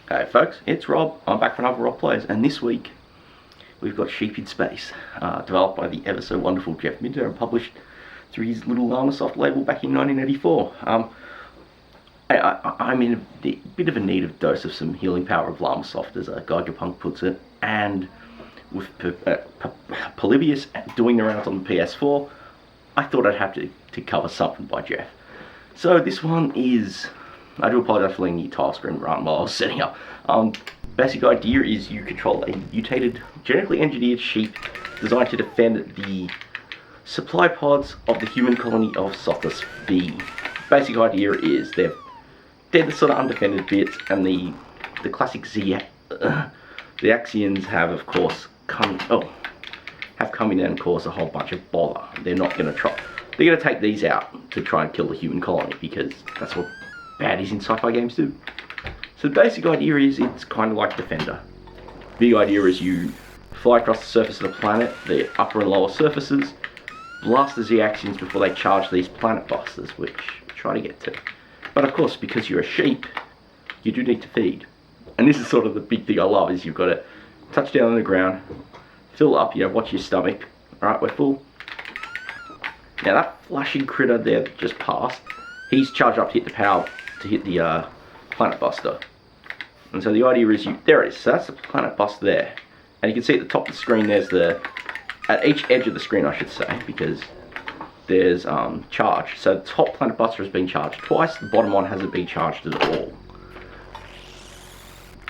Hey folks, it's Rob. I'm back for another Rob Plays, and this week we've got Sheep in Space, developed by the ever so wonderful Jeff Minter and published through his little Llamasoft label back in 1984. I'm in a bit of a need of dose of some healing power of Llamasoft, as Geigerpunk puts it, and with Polybius doing the rounds on the PS4, I thought I'd have to cover something by Jeff. So this one is... I do apologize for letting the tile screen run while I was setting up. Basic idea is you control a mutated, genetically engineered sheep designed to defend the supply pods of the human colony of Sothis B. Basic idea is they're the sort of undefended bits, and the classic the Axians have, of course, come in and cause a whole bunch of bother. They're not going to try. They're going to take these out to try and kill the human colony, because that's what baddies in sci-fi games do. So the basic idea is it's kind of like Defender. Big idea is you fly across the surface of the planet, the upper and lower surfaces, blast the Axians before they charge these planet busters, which try to get to. But of course, because you're a sheep, you do need to feed. And this is sort of the big thing I love, is you've got to touch down on the ground, fill up, watch your stomach. Alright, we're full. Now that flashing critter there that just passed, he's charged up to hit the power, to hit the planet buster. And so the idea is there it is, so that's the planet buster there. And you can see at the top of the screen there's at each edge of the screen I should say, because there's charge. So the top planet buster has been charged twice, the bottom one hasn't been charged at all.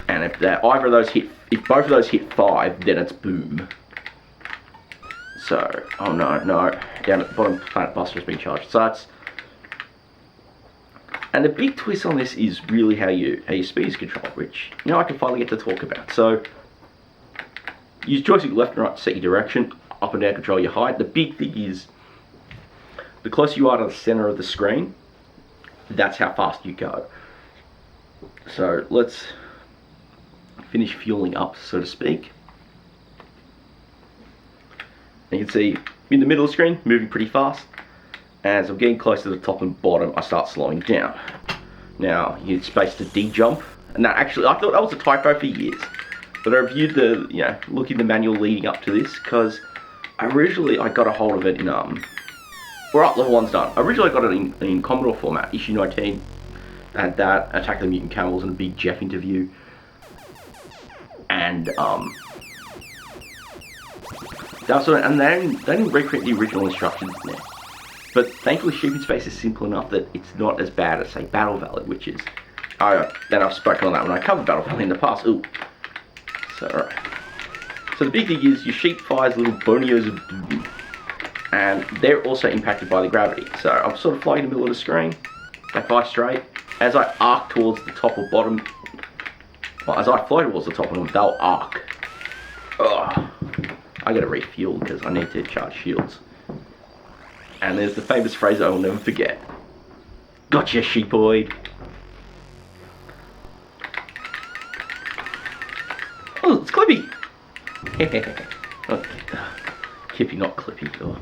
And if both of those hit 5, then it's boom. So, oh no, down at the bottom planet buster has been charged. So that's... And the big twist on this is really how your speed is controlled, which I can finally get to talk about. So, use joystick left and right to set your direction, up and down control your height. The big thing is, the closer you are to the center of the screen, that's how fast you go. So let's finish fueling up, so to speak. And you can see in the middle of the screen, moving pretty fast. As I'm getting close to the top and bottom, I start slowing down. Now, you hit space to D-jump. And that actually, I thought that was a typo for years. But I reviewed the, look in the manual leading up to this, because originally I got a hold of it in, level 1's done. Originally I got it in Commodore format, issue 19. I had that, Attack of the Mutant Camels, and a big Jeff interview. And, that's what, and they didn't recreate the original instructions in there. But thankfully Sheep in Space is simple enough that it's not as bad as, say, Battle Valley, which is... then I've spoken on that when I covered Battle Valley in the past. Ooh. So, alright. So the big thing is your sheep fires little bonios of doom. And they're also impacted by the gravity. So I'm sort of flying in the middle of the screen. They fly straight. As I arc towards the top or bottom... Well, as I fly towards the top of them, they'll arc. Ugh. I gotta refuel because I need to charge shields. And there's the famous phrase I will never forget. Gotcha, sheepoid. Oh, it's Clippy. Okay. Kippy, not Clippy. Oh,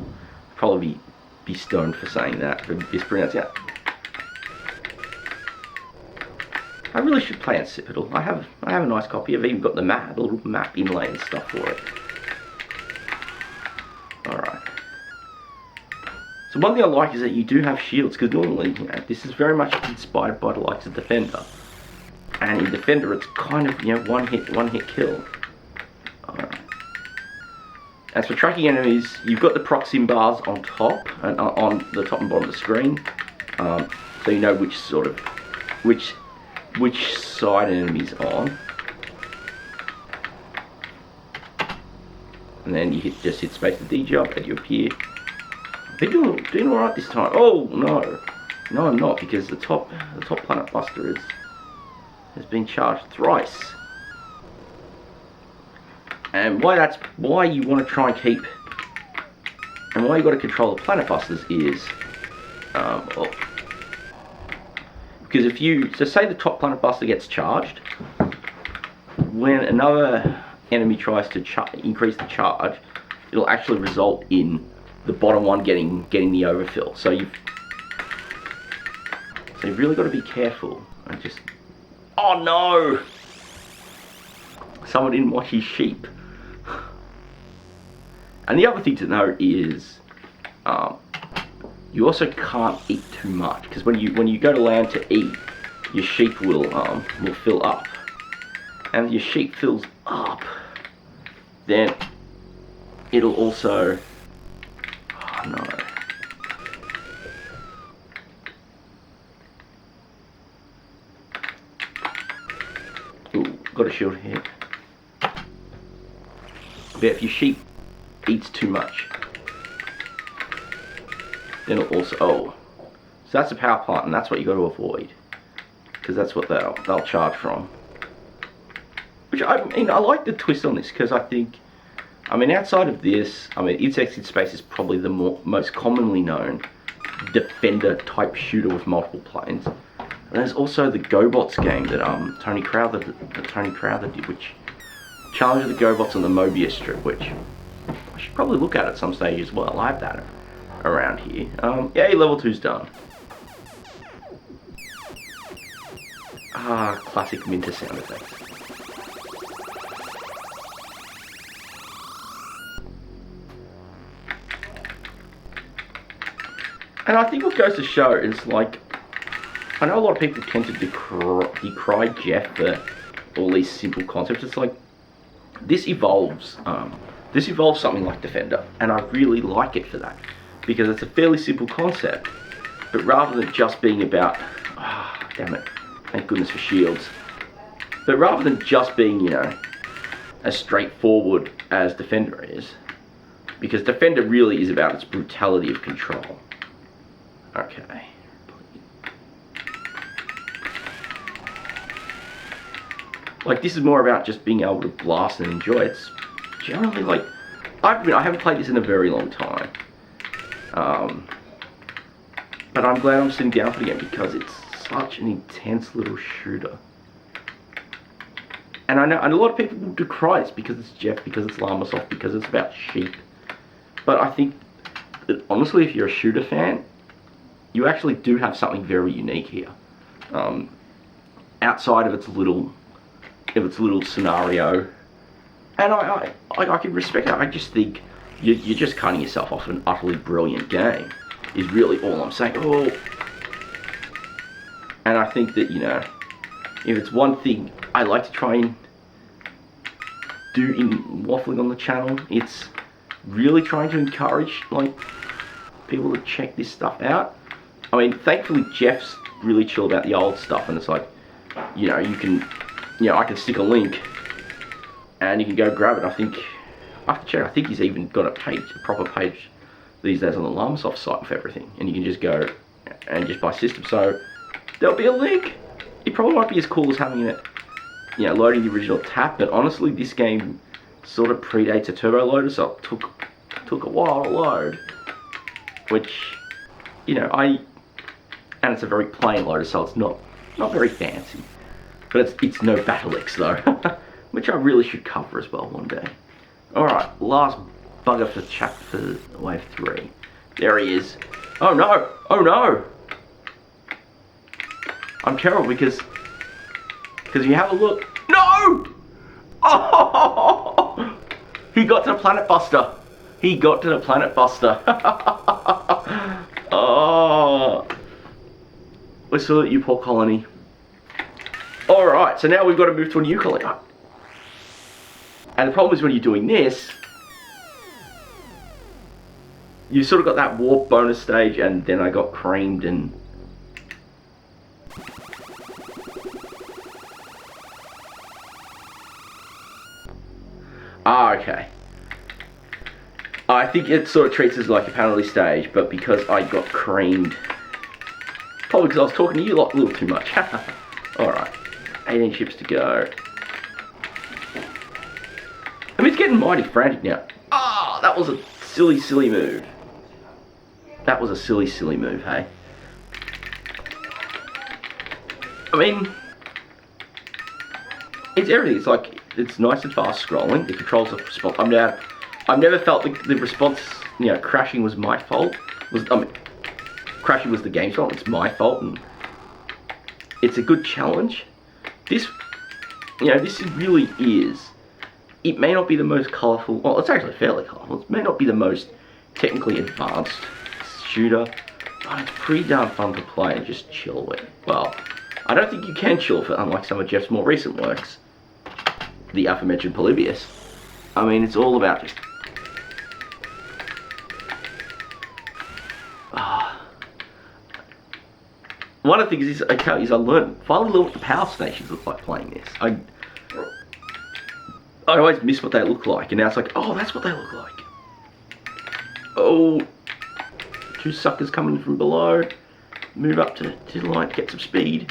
probably be stoned for saying that, for mispronouncing that. I really should play Occipital. I have a nice copy. I've even got the map, a little map inlay and stuff for it. Alright. So one thing I like is that you do have shields, because normally, this is very much inspired by the likes of Defender. And in Defender, it's kind of, one hit kill. Alright. As for tracking enemies, you've got the proxim bars on top, and on the top and bottom of the screen. So you know which side an enemy's on. And then you just hit space to D-jump and you appear. They're doing alright this time. Oh no. No, I'm not, because the top planet buster has been charged thrice. And why you want to try and keep, and why you got to control the planet busters is, because if you, so say the top planet buster gets charged, when another enemy tries to increase the charge, it'll actually result in the bottom one getting the overfill. So you've really got to be careful and just... Oh no! someone didn't watch his sheep. And the other thing to note is, you also can't eat too much, because when you go to land to eat, your sheep will fill up, and if your sheep fills up, then it'll also, oh no. Ooh, got a shield here. But if your sheep eats too much, then it'll also, oh. So that's a power plant, and that's what you got to avoid, because that's what they'll charge from. Which, I mean, I like the twist on this, because I think, I mean, outside of this, I mean, It's Exit Space is probably the most commonly known Defender type shooter with multiple planes. And there's also the GoBots game that Tony Crowther did, which challenged the GoBots on the Mobius strip, which I should probably look at some stage as well. I have that around here. Yay, level 2's done. Ah, classic Minter sound effects. And I think what goes to show is, like, I know a lot of people tend to decry Jeff for all these simple concepts. It's like, this evolves something like Defender, and I really like it for that, because it's a fairly simple concept, but rather than just being about, damn it, thank goodness for shields, but rather than just being, you know, as straightforward as Defender is, because Defender really is about its brutality of control. Okay. Like, this is more about just being able to blast and enjoy it. It's generally, like, I haven't played this in a very long time. But I'm glad I'm sitting down for the game, because it's such an intense little shooter. And I know, and a lot of people will decry this because it's Jeff, because it's Llamasoft, because it's about sheep. But I think that, honestly, if you're a shooter fan, you actually do have something very unique here. Outside of its little scenario, and I can respect that. I just think you're just cutting yourself off an utterly brilliant game, is really all I'm saying. Oh, and I think that, you know, if it's one thing I like to try and do in waffling on the channel, it's really trying to encourage, like, people to check this stuff out. I mean, thankfully Jeff's really chill about the old stuff, and it's like, you know, I can stick a link and you can go grab it. I think, I have to check, I think he's even got a proper page these days on the Llamasoft site with everything, and you can just go and just buy system. So there'll be a link. It probably won't be as cool as having it, you know, loading the original tap, but honestly this game sort of predates a turbo loader, so it took a while to load, which, you know, and it's a very plain loader, so it's not very fancy, but it's no Battle-X though, which I really should cover as well one day. Alright, last bugger for wave 3. There he is. Oh no! Oh no! I'm terrible, because you have a look. No! Oh! He got to the Planet Buster. He got to the Planet Buster. Oh! We saw that, you poor colony. Alright, so now we've got to move to a new colony. And the problem is, when you're doing this, you sort of got that warp bonus stage, and then I got creamed and... okay. I think it sort of treats it as like a penalty stage, but because I got creamed, probably because I was talking to you a little too much. Alright, 18 ships to go. I mean, it's getting mighty frantic now. Ah, that was a silly move. That was a silly move, hey? I mean, it's everything. It's like, it's nice and fast scrolling. The controls are response. I've never felt the response, you know, crashing was my fault. Crashing was the game's fault. It's my fault, and it's a good challenge. This, you know, this really is it may not be the most colourful, well, it's actually fairly colourful. It may not be the most technically advanced shooter, but it's pretty darn fun to play and just chill with. Well, I don't think you can chill with it, unlike some of Jeff's more recent works, the aforementioned Polybius. I mean, it's all about just... One of the things is, I finally learned what the power stations look like playing this. I always miss what they look like, and now it's like, oh, that's what they look like. Oh, two suckers coming from below. Move up to the line, get some speed.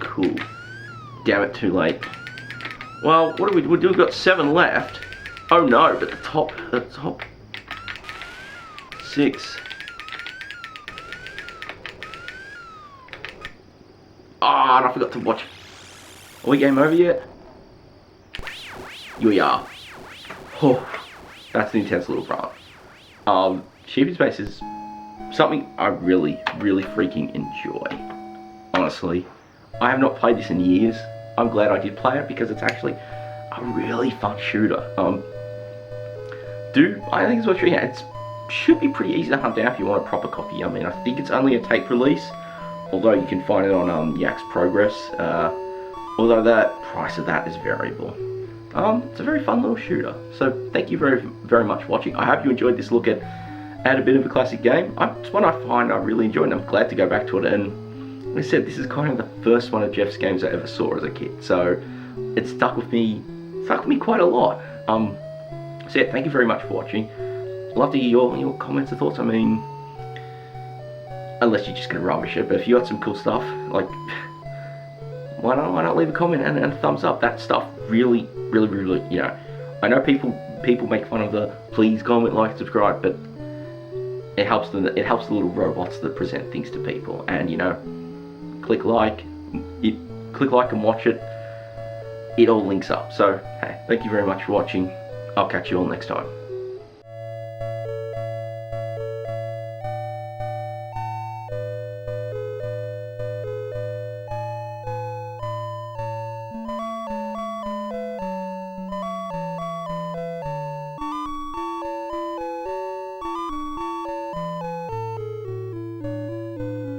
Cool. Damn it, too late. Well, what do we do? We've got 7 left. Oh no, but the top 6. Oh, and I forgot to watch. Are we game over yet? We are. Oh, that's an intense little run. Sheepy Space is something I really, really freaking enjoy. Honestly, I have not played this in years. I'm glad I did play it because it's actually a really fun shooter. I think it's worth checking out. It should be pretty easy to hunt down if you want a proper copy. I mean, I think it's only a tape release, although you can find it on Yak's Progress. Although the price of that is variable. It's a very fun little shooter. So thank you very, very much for watching. I hope you enjoyed this look at a bit of a classic game. It's one I find I really enjoy, and I'm glad to go back to it. And like I said, this is kind of the first one of Jeff's games I ever saw as a kid. So it stuck with me quite a lot. So yeah, thank you very much for watching. I'd love to hear your comments and thoughts. I mean, unless you're just gonna rubbish it, but if you got some cool stuff, like, why not leave a comment and a thumbs up? That stuff really, you know, I know people make fun of the please comment, like, subscribe, but it helps the little robots that present things to people. And you know, click like and watch it. It all links up. So hey, thank you very much for watching. I'll catch you all next time.